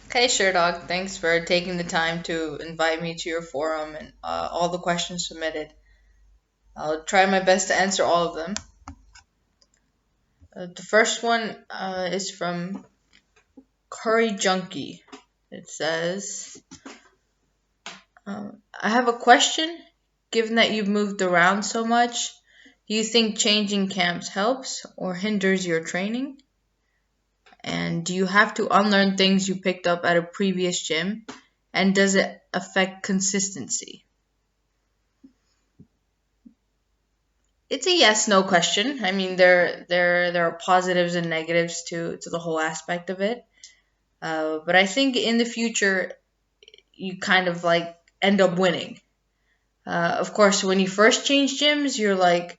Okay, Sherdog, thanks for taking the time to invite me to your forum and all the questions submitted. I'll try my best to answer all of them. The first one is from Curry Junkie. It says, I have a question. Given that you've moved around so much, do you think changing camps helps or hinders your training? And do you have to unlearn things you picked up at a previous gym? And does it affect consistency? It's a yes no question. I mean, there are positives and negatives to the whole aspect of it. But I think in the future you kind of like end up winning. Of course, when you first change gyms, you're like,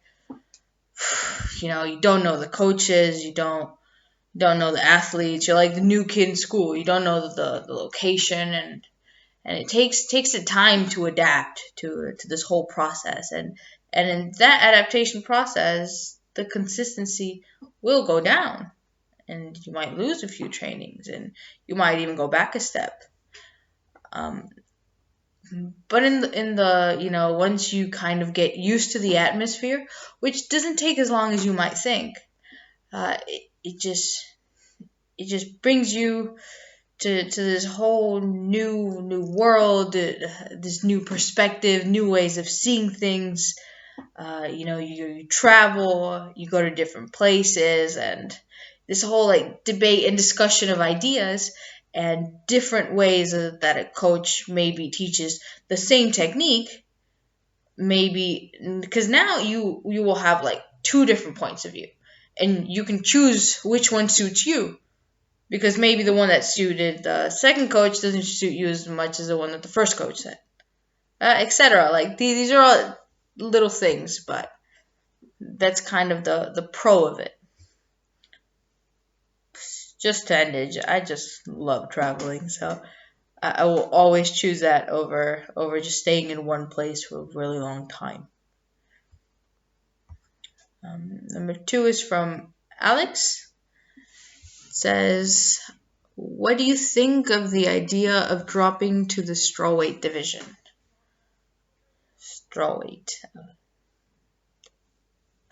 you don't know the coaches, you don't know the athletes. You're like the new kid in school. You don't know the location, and it takes the time to adapt to this whole process, and in that adaptation process the consistency will go down, and you might lose a few trainings, and you might even go back a step. um, but in the once you kind of get used to the atmosphere, which doesn't take as long as you might think, it just brings you to this whole new world, this new perspective, new ways of seeing things. You travel, you go to different places, and this whole like debate and discussion of ideas and different ways that a coach maybe teaches the same technique, maybe because now you will have like two different points of view, and you can choose which one suits you, because maybe the one that suited the second coach doesn't suit you as much as the one that the first coach said, etc. Like these are all little things, but that's kind of the pro of it. Just to end it, I just love traveling, so I will always choose that over just staying in one place for a really long time. Number two is from Alex. It says, "What do you think of the idea of dropping to the strawweight division?" Strawweight.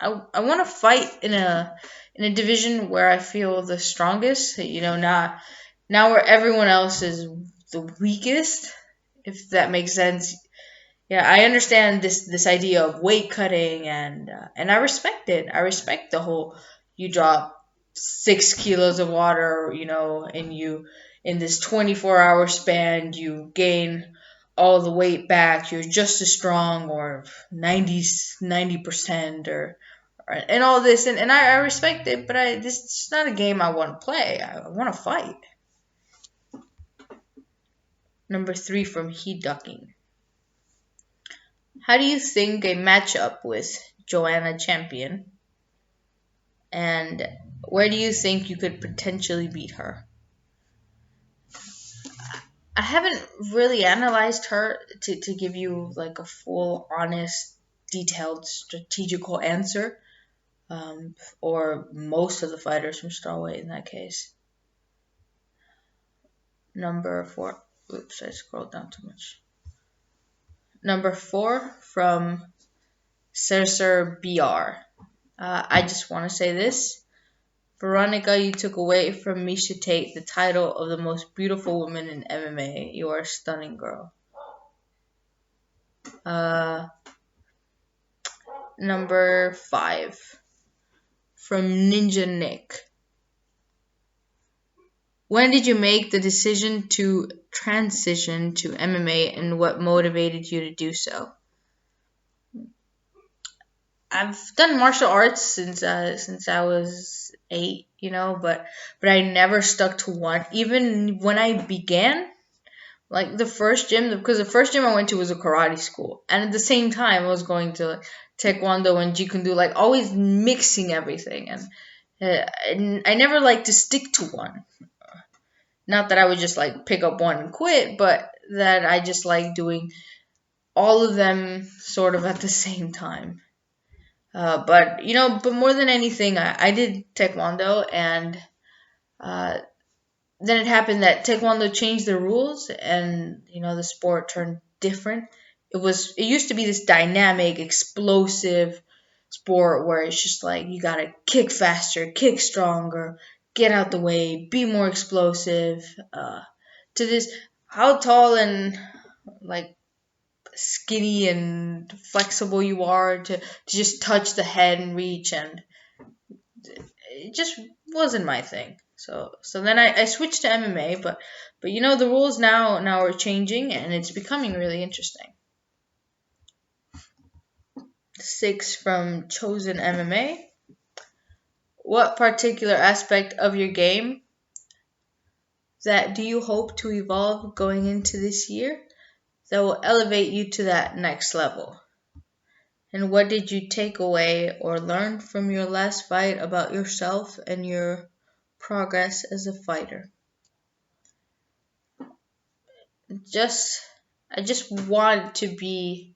I want to fight in a division where I feel the strongest. Not where everyone else is the weakest. If that makes sense. Yeah, I understand this idea of weight cutting, and I respect it. I respect the whole you drop 6 kilos of water, and you in this 24-hour span you gain all the weight back. You're just as strong, or 90% and all this, and I respect it, but this is not a game I want to play. I want to fight. Number three from Heat Ducking. How do you think a matchup with Joanna Champion, and where do you think you could potentially beat her? I haven't really analyzed her to give you like a full, honest, detailed, strategical answer, or most of the fighters from Strawweight in that case. Number four. Oops, I scrolled down too much. Number four from Cercer BR. I just want to say this. Veronica, you took away from Misha Tate the title of the most beautiful woman in MMA. You are a stunning girl. Uh, Number five from Ninja Nick. When did you make the decision to transition to MMA, and what motivated you to do so? I've done martial arts since I was 8, but I never stuck to one. Even when I began, like the first gym, because the first gym I went to was a karate school, and at the same time I was going to like, taekwondo and jiu-jitsu, like always mixing everything, and I never liked to stick to one. Not that I would just like pick up one and quit, but that I just like doing all of them sort of at the same time. But more than anything, I did taekwondo, and uh, then it happened that Taekwondo changed the rules, and the sport turned different. It used to be this dynamic, explosive sport where it's just like you gotta kick faster, kick stronger, get out the way, be more explosive. To this, how tall and like skinny and flexible you are to just touch the head and reach, and it just wasn't my thing. So then I switched to MMA, but the rules now are changing, and it's becoming really interesting. 6 from Chosen MMA. What particular aspect of your game that do you hope to evolve going into this year that will elevate you to that next level? And what did you take away or learn from your last fight about yourself and your progress as a fighter? Just I just want to be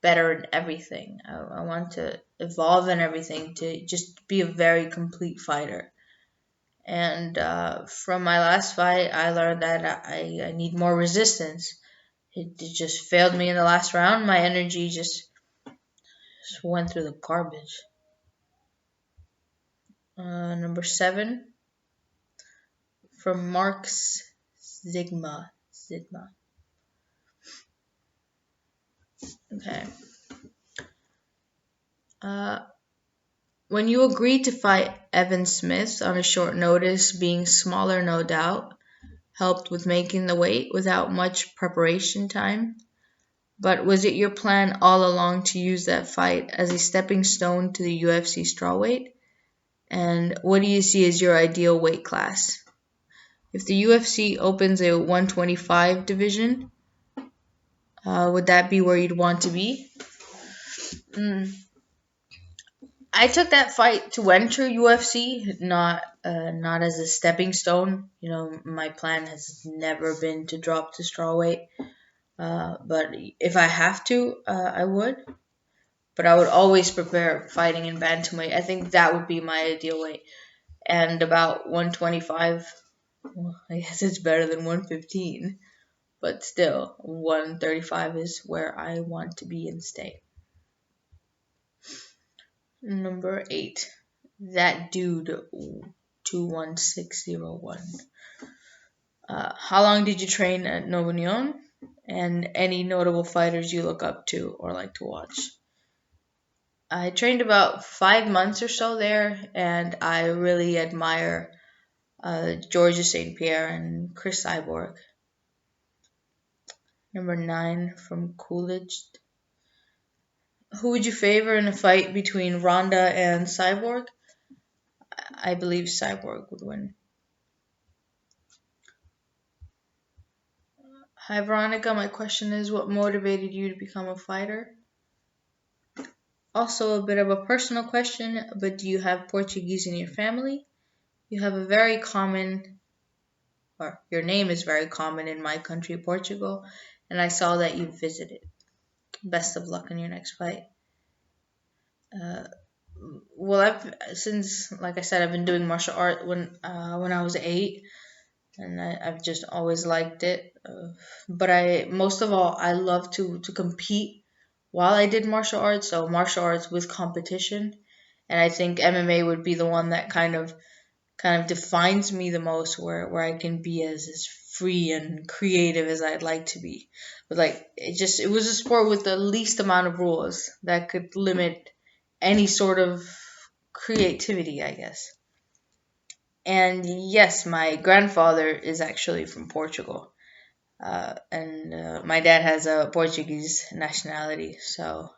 better in everything. I want to evolve in everything to just be a very complete fighter. And from my last fight, I learned that I need more resistance. It just failed me in the last round. My energy just went through the garbage. Number 7 from Mark's Zigma. Zigma. Okay. Uh, when you agreed to fight Evan Smith on a short notice, being smaller, no doubt, helped with making the weight without much preparation time. But was it your plan all along to use that fight as a stepping stone to the UFC strawweight? And what do you see as your ideal weight class? If the UFC opens a 125 division, would that be where you'd want to be? Mm. I took that fight to enter UFC, not as a stepping stone. My plan has never been to drop to strawweight. But if I have to, I would. But I would always prepare fighting in bantamweight. I think that would be my ideal weight. And about 125, well, I guess it's better than 115. But still, 135 is where I want to be and stay. Number 8. That dude 21601. How long did you train at Nova Union? And any notable fighters you look up to or like to watch? I trained about 5 months or so there, and I really admire Georgia St. Pierre and Chris Cyborg. Number 9 from Coolidge. Who would you favor in a fight between Ronda and Cyborg? I believe Cyborg would win. Hi Veronica, my question is what motivated you to become a fighter? Also a bit of a personal question, but do you have Portuguese in your family? You have a very common, or your name is very common in my country, Portugal, and I saw that you visited. Best of luck in your next fight. Well, since like I said, I've been doing martial art when I was 8, and I've just always liked it. But most of all I love to compete while I did martial arts, so martial arts with competition, and I think MMA would be the one that kind of defines me the most, where I can be as free and creative as I'd like to be. But like it was a sport with the least amount of rules that could limit any sort of creativity, I guess. And yes, my grandfather is actually from Portugal. And my dad has a Portuguese nationality, so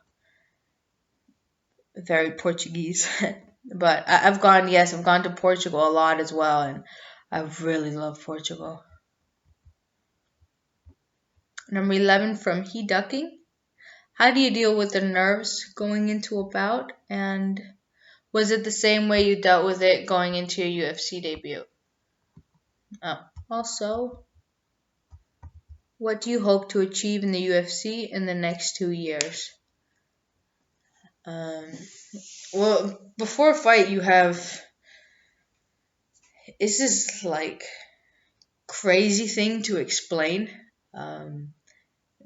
very Portuguese. But I've gone to Portugal a lot as well, and I really love Portugal. Number 11 from He Ducking. How do you deal with the nerves going into a bout? And was it the same way you dealt with it going into your UFC debut? Oh, also, what do you hope to achieve in the UFC in the next 2 years? Um, well, before a fight, you have. This is like crazy thing to explain, um,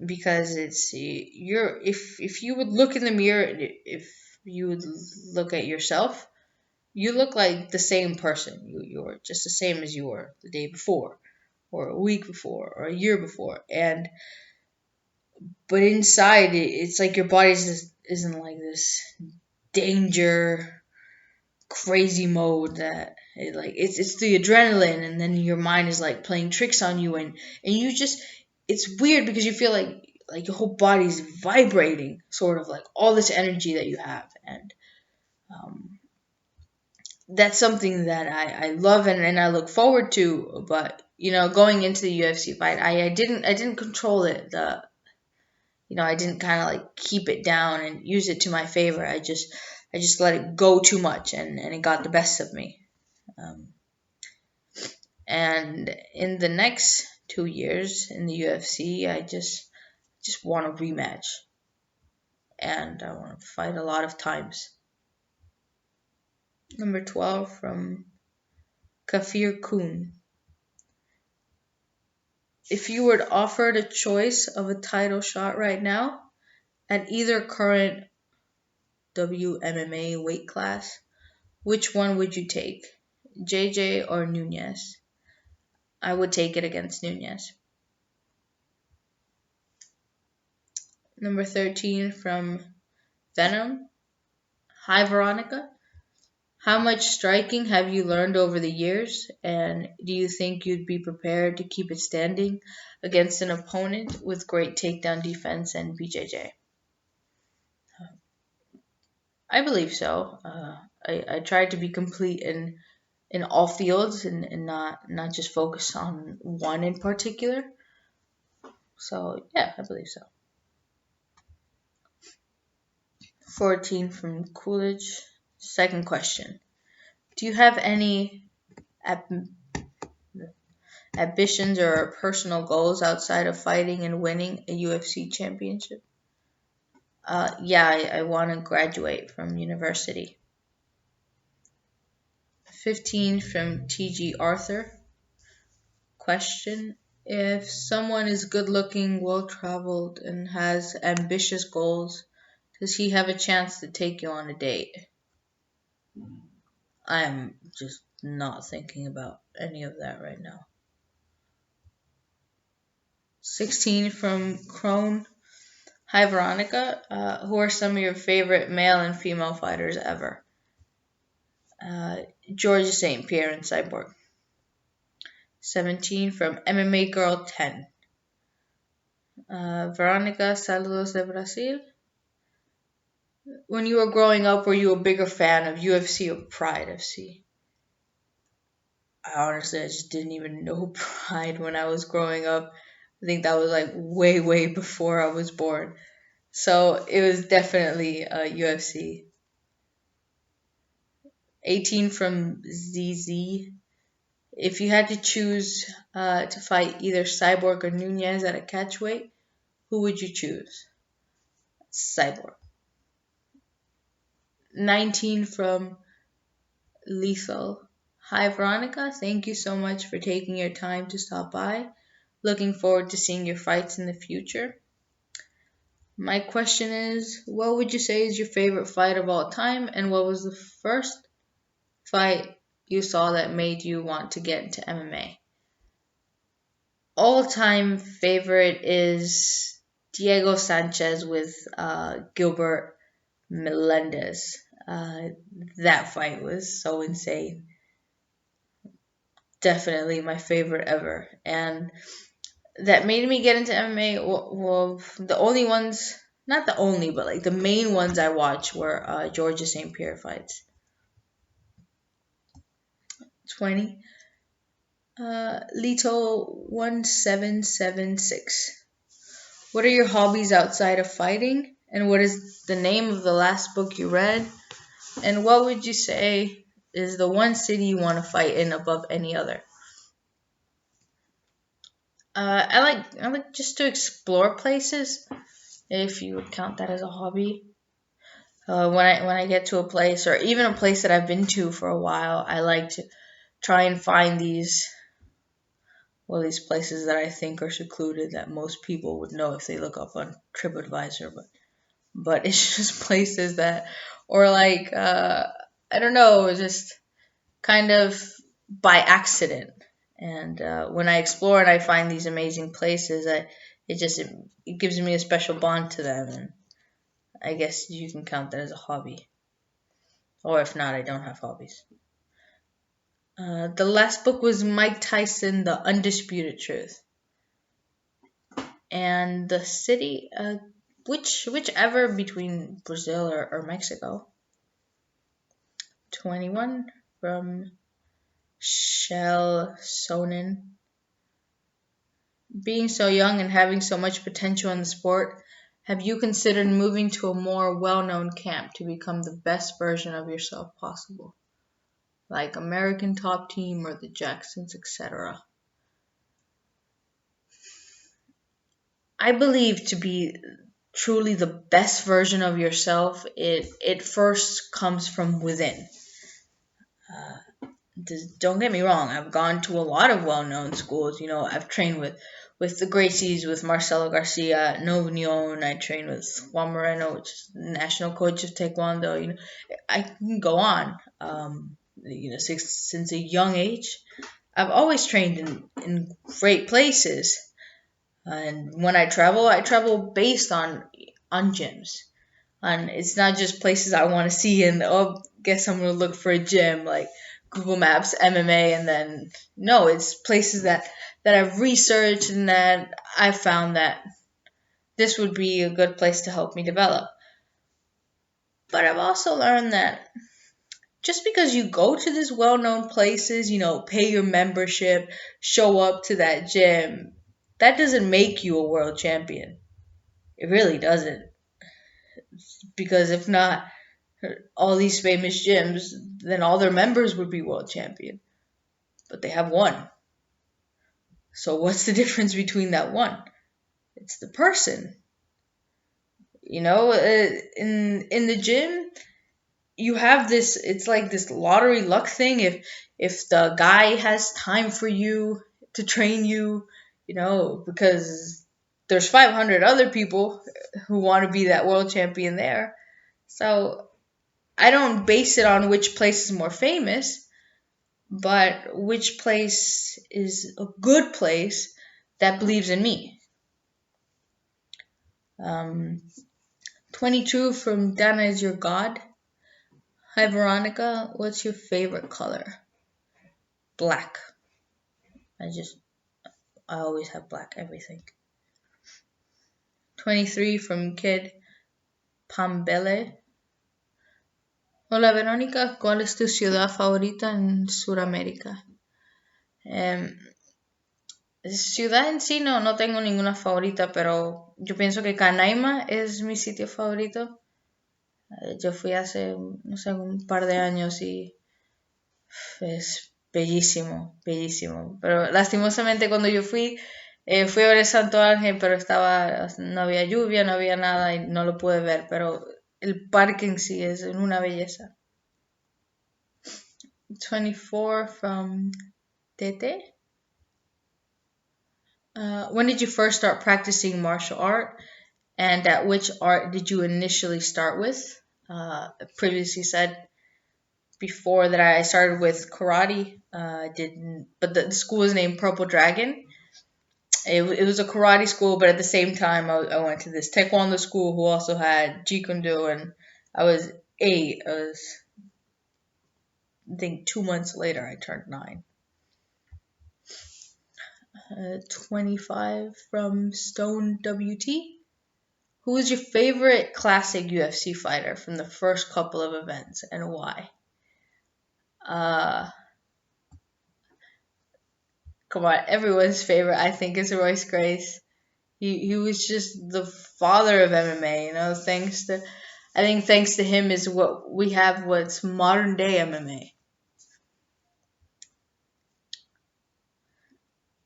because if you would look in the mirror, if you would look at yourself, you look like the same person. You're just the same as you were the day before, or a week before, or a year before, and but inside it's like your body isn't like this danger crazy mode that it's the adrenaline, and then your mind is like playing tricks on you, and you just it's weird because you feel like your whole body's vibrating, sort of like all this energy that you have, and um, that's something that I love, and I look forward to. But going into the UFC fight, I didn't control it. I didn't kind of like keep it down and use it to my favor. I just let it go too much, and it got the best of me. Um, and in the next 2 years in the UFC, I just want a rematch, and I want to fight a lot of times. Number 12 from Kafir Kun. If you were offered a choice of a title shot right now at either current WMMA weight class, which one would you take? JJ or Nunez? I would take it against Nunez. Number 13 from Venom. Hi, Veronica. How much striking have you learned over the years, and do you think you'd be prepared to keep it standing against an opponent with great takedown defense and BJJ? I believe so. I tried to be complete in all fields, and not just focus on one in particular. So yeah, I believe so. 14 from Coolidge. Second question. Do you have any ambitions or personal goals outside of fighting and winning a UFC championship? Yeah, I want to graduate from university. 15 from TG Arthur. Question. If someone is good looking, well traveled, and has ambitious goals, does he have a chance to take you on a date? I'm just not thinking about any of that right now. 16 from Crone. Hi, Veronica. Who are some of your favorite male and female fighters ever? George St. Pierre and Cyborg. 17 from MMA Girl 10. Veronica, saludos de Brasil. When you were growing up, were you a bigger fan of UFC or Pride FC? I just didn't even know Pride when I was growing up. I think that was like way, way before I was born. So it was definitely UFC. 18 from ZZ. If you had to choose to fight either Cyborg or Nunez at a catchweight, who would you choose? Cyborg. 19 from Lethal. Hi, Veronica. Thank you so much for taking your time to stop by. Looking forward to seeing your fights in the future. My question is, what would you say is your favorite fight of all time, and what was the first fight you saw that made you want to get into MMA? All-time favorite is Diego Sanchez with Gilbert Melendez. That fight was so insane. Definitely my favorite ever. And that made me get into MMA. Well, the only ones, not the only, but like the main ones I watched were Georgia St. Pierre fights. 20. Lito 1776. What are your hobbies outside of fighting? And what is the name of the last book you read? And what would you say is the one city you want to fight in above any other? I like just to explore places, if you would count that as a hobby. When I get to a place, or even a place that I've been to for a while, I like to try and find these well, these places that I think are secluded that most people would know if they look up on TripAdvisor, but it's just places that, or like, I don't know, just kind of by accident. And when I explore and I find these amazing places, it gives me a special bond to them, and I guess you can count that as a hobby. Or if not, I don't have hobbies. The last book was Mike Tyson, The Undisputed Truth, and the city, whichever between Brazil or Mexico. 21 from Shell Sonnen. Being so young and having so much potential in the sport, have you considered moving to a more well-known camp to become the best version of yourself possible? Like American Top Team or the Jacksons, etc. I believe to be truly the best version of yourself, it first comes from within. Don't get me wrong, I've gone to a lot of well-known schools. I've trained with the Gracies, with Marcelo Garcia, Nova Union. I trained with Juan Moreno, which is the national coach of Taekwondo. I can go on. Since a young age, I've always trained in great places. And when I travel based on gyms. And it's not just places I want to see and guess I'm gonna look for a gym like Google Maps MMA, and then no, it's places that I've researched and that I found that this would be a good place to help me develop. But I've also learned that just because you go to these well-known places, pay your membership, show up to that gym, that doesn't make you a world champion. It really doesn't. Because if not, all these famous gyms, then all their members would be world champion. But they have one. So what's the difference between that one? It's the person. In the gym, you have this. It's like this lottery luck thing. If the guy has time for you to train you, because there's 500 other people who want to be that world champion there. So I don't base it on which place is more famous, but which place is a good place that believes in me. 22 from Dana is Your God. Hi Veronica, what's your favorite color? Black. I always have black everything. 23 from Kid Pambele. Hola Verónica, ¿cuál es tu ciudad favorita en Sudamérica? Ciudad en sí no tengo ninguna favorita, pero yo pienso que Canaima es mi sitio favorito. Yo fui hace, no sé, un par de años y es bellísimo, bellísimo. Pero lastimosamente cuando yo fui a ver el Santo Ángel, pero no había lluvia, no había nada y no lo pude ver, pero el parque en sí es una belleza. 24 from Tete. When did you first start practicing martial art? And at which art did you initially start with? Previously said before that I started with karate. But the school was named Purple Dragon. It was a karate school, but at the same time I went to this taekwondo school who also had jeet kune do, and I was 8. I think 2 months later I turned 9. 25 from Stone WT. Who is your favorite classic UFC fighter from the first couple of events and why? Come on, everyone's favorite I think is Royce Grace. He was just the father of MMA, thanks to him is what we have what's modern day MMA.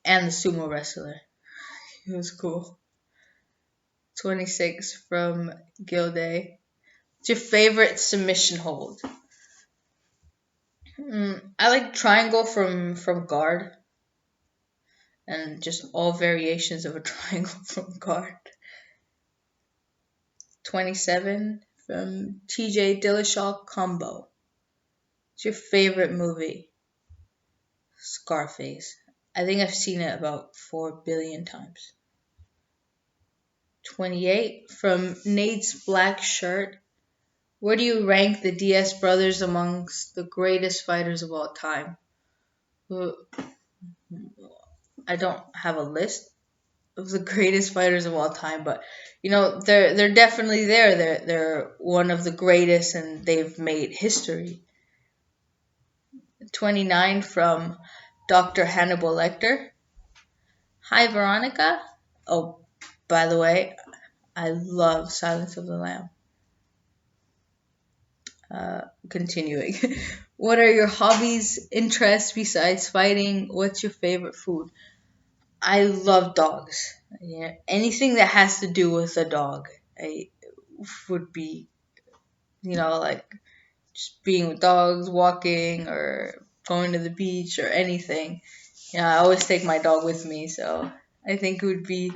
And the sumo wrestler. He was cool. 26 from Gilday. What's your favorite submission hold? I like triangle from guard. and just all variations of a triangle from card. 27 from TJ Dillashaw Combo. What's your favorite movie? Scarface. I think I've seen it about 4 billion times. 28 from Nate's Black Shirt. Where do you rank the DS brothers amongst the greatest fighters of all time? I don't have a list of the greatest fighters of all time, but they're definitely there. They're one of the greatest, and they've made history. 29 from Dr. Hannibal Lecter. Hi, Veronica. Oh, by the way, I love Silence of the Lamb. Continuing. What are your hobbies, interests besides fighting? What's your favorite food? I love dogs. Yeah, anything that has to do with a dog, I would be, like just being with dogs, walking, or going to the beach or anything. I always take my dog with me, so I think it would be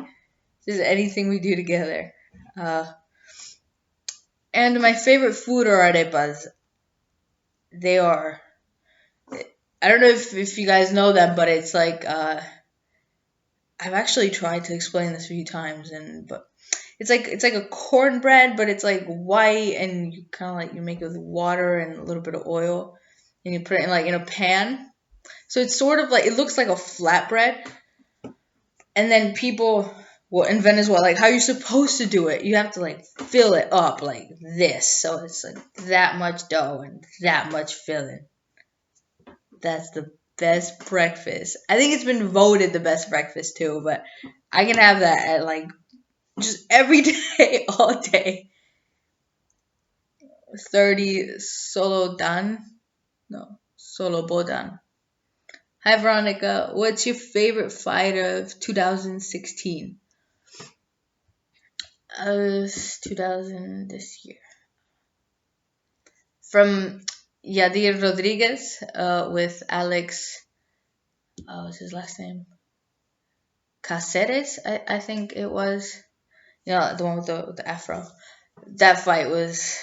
just anything we do together. And my favorite food are arepas. They are. I don't know if you guys know them, but it's like I've actually tried to explain this a few times, but it's like a cornbread, but it's like white, and you kind of like you make it with water and a little bit of oil, and you put it in a pan. So it's sort of like it looks like a flatbread, and then people, well, in Venezuela, like how you're supposed to do it, you have to like fill it up like this, so it's like that much dough and that much filling. That's the best breakfast. I think it's been voted the best breakfast too, but I can have that at like just every day, all day. 30 Solo Dan. No, Solo Bodan. Hi, Veronica. What's your favorite fight of 2016? 2000 this year. From Yadir Rodriguez with Alex, what's his last name? Caceres, I think it was. The one with the afro. That fight was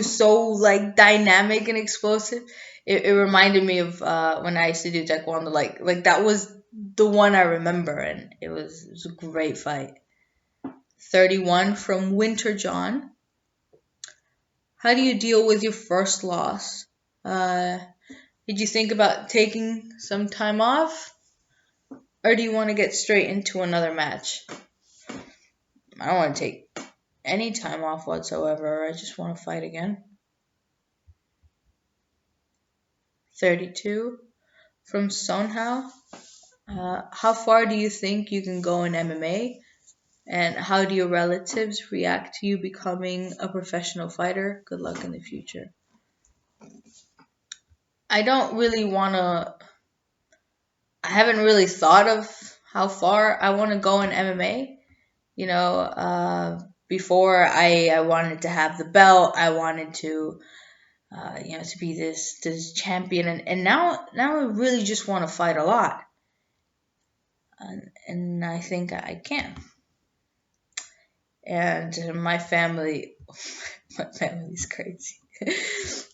so like dynamic and explosive. It reminded me of when I used to do taekwondo. Like that was the one I remember, and it was a great fight. 31 from Winter John. How do you deal with your first loss? Did you think about taking some time off, or do you want to get straight into another match? I don't want to take any time off whatsoever. I just want to fight again. 32 from Sonhao. How far do you think you can go in MMA? And how do your relatives react to you becoming a professional fighter? Good luck in the future. I don't really want to... I haven't really thought of how far I want to go in MMA. Before I wanted to have the belt. I wanted to... to be this champion, and now I really just want to fight a lot, and I think I can. And my family's crazy.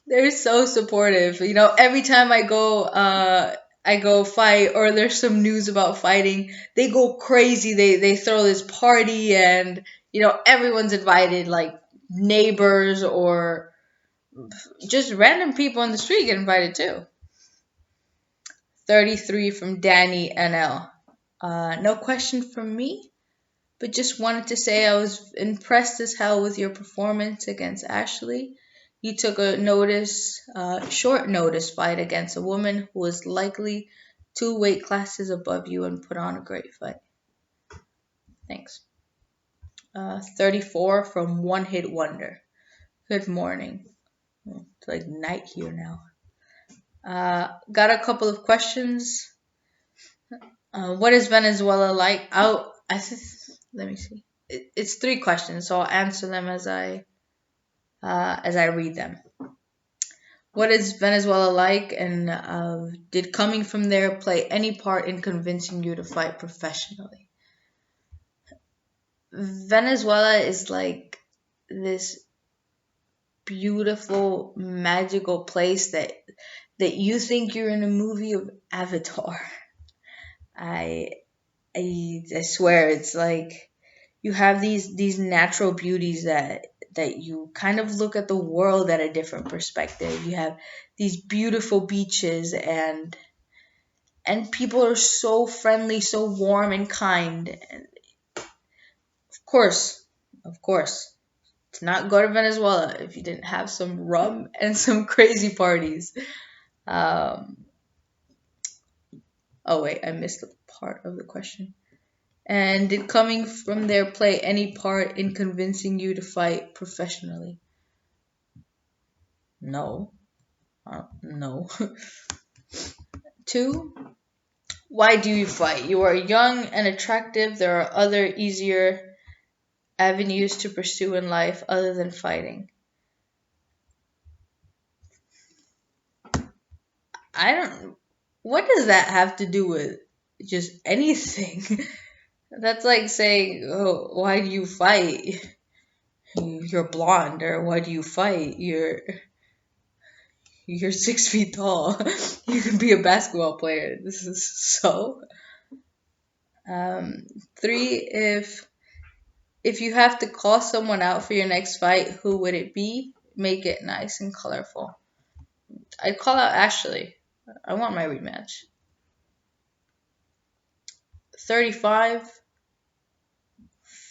They're so supportive. Every time I go fight, or there's some news about fighting, they go crazy. They throw this party, and everyone's invited, like neighbors or just random people on the street get invited too. 33 from Danny NL. No question from me, but just wanted to say I was impressed as hell with your performance against Ashley. You took a short notice fight against a woman who was likely 2 weight classes above you and put on a great fight. Thanks. 34 from One Hit Wonder. Good morning. It's like night here now. Got a couple of questions. What is Venezuela like? Let me see. It's 3 questions, so I'll answer them as I read them. What is Venezuela like, and did coming from there play any part in convincing you to fight professionally? Venezuela is like this beautiful, magical place that you think you're in a movie of Avatar. I I swear it's like you have these natural beauties that you kind of look at the world at a different perspective. You have these beautiful beaches, and people are so friendly, so warm and kind. And of course, of course, to not go to Venezuela if you didn't have some rum and some crazy parties. Um, oh wait, I missed the part of the question. And did coming from there play any part in convincing you to fight professionally? No. No. 2. Why do you fight? You are young and attractive. There are other easier avenues to pursue in life other than fighting. I don't. What does that have to do with just anything? That's like saying, "Oh, why do you fight? You're blonde," or "Why do you fight? You're 6 feet tall. You can be a basketball player." This is so. 3. If you have to call someone out for your next fight, who would it be? Make it nice and colorful. I'd call out Ashley. I want my rematch. 35.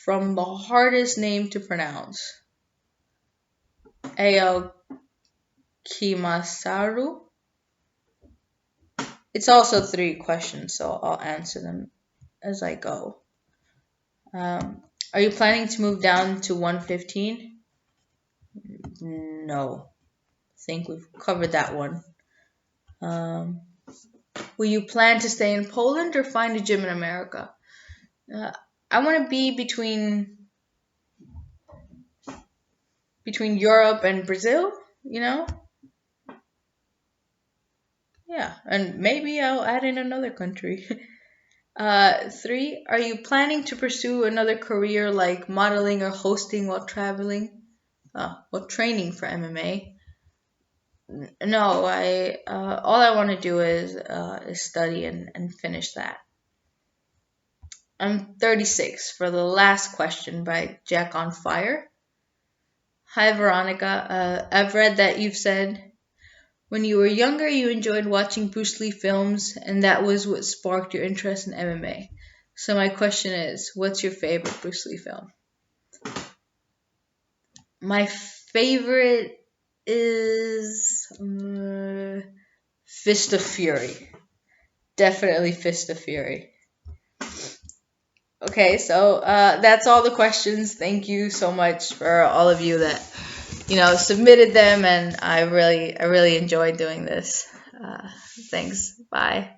From the hardest name to pronounce. Ao Kimasaru. It's also 3 questions, so I'll answer them as I go. Are you planning to move down to 115? No. I think we've covered that one. Will you plan to stay in Poland or find a gym in America? I want to be between Europe and Brazil, you know? Yeah, and maybe I'll add in another country. 3, are you planning to pursue another career like modeling or hosting while traveling? Well, training for MMA. No, all I want to do is study and finish that. I'm 36 for the last question by Jack on Fire. Hi, Veronica. I've read that you've said when you were younger you enjoyed watching Bruce Lee films, and that was what sparked your interest in MMA. So my question is, what's your favorite Bruce Lee film? My favorite is Fist of Fury. Definitely Fist of Fury. Okay, so that's all the questions. Thank you so much for all of you that submitted them, and I really enjoyed doing this. Thanks. Bye.